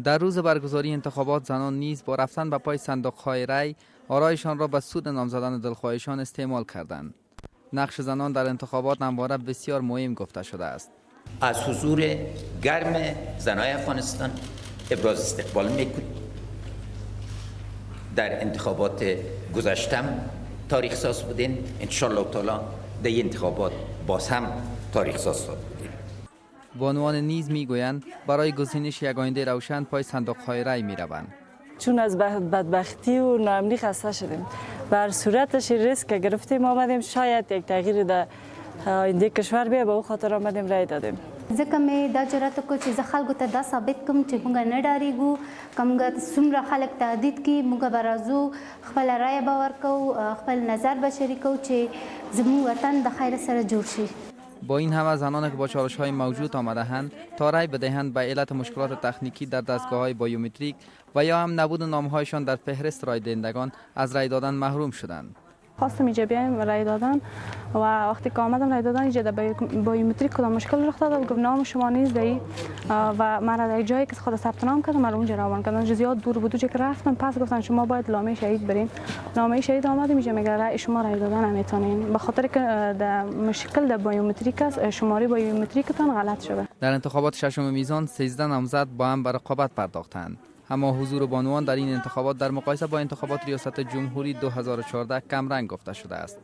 در روز برگزاری انتخابات زنان نیز با رفتن به پای صندوق‌های رای آرایشان را به سود نامزدان دلخواهشان استعمال کردند. نقش زنان در انتخابات همواره بسیار مهم گفته شده است. از حضور گرم زنای افغانستان ابراز استقبال میکنیم. در انتخابات گذشتم تاریخ ساز بودین، انشالله تعالی در این انتخابات باز هم تاریخ ساز بودین. بانوان نیز میگویند برای گزینش یک آینده روشن پای صندوق‌های رای میروند. چون از بدبختی و ناامنی خسته شدیم، بر صورتش ریسک گرفتیم آمدیم شاید یک تغییر در آینده کشور بیا، به او خاطر آمدیم رای دادیم. ځکه مې دا جرأت وکړ چې زه خلکو ته دا ثابت کړم چې موږ نه ډارېږو، که موږ څومره خلک تهدید کړي موږ به راځو، خپله رایه به ورکوو، خپل نظر به شریکوو چې زموږ وطن د خیر سره جوړ شي. با این همه زنان که با چالش‌های موجود آمده‌اند تا رای بدهند به علت مشکلات تکنیکی در دستگاه‌های بایومتریک و یا هم نبود نامه‌هایشان در فهرست رای دهندگان از رای دادن محروم شدند. خواستم اینجا بیایم رای دادن و وقتی که آمدم رای دادن اینجا در بایومتریک کدام مشکل رخ داد و گفت نام شما نیست دی و من در جایی که خود ثبت نام کردم من اونجا روان کردن زیاد دور بود که رفتم پس گفتن شما باید نامه شهید برین. نامه شهید آمدیم اینجا میگه رای شما رای دادن نمیتونین به خاطر که در مشکل در بایومتریک است، شماره بایومتریکتان غلط شده. در انتخابات ششم میزان 13 نامزد با هم به رقابت پرداختند. اما حضور بانوان در این انتخابات در مقایسه با انتخابات ریاست جمهوری 2014 کم رنگ گفته شده است.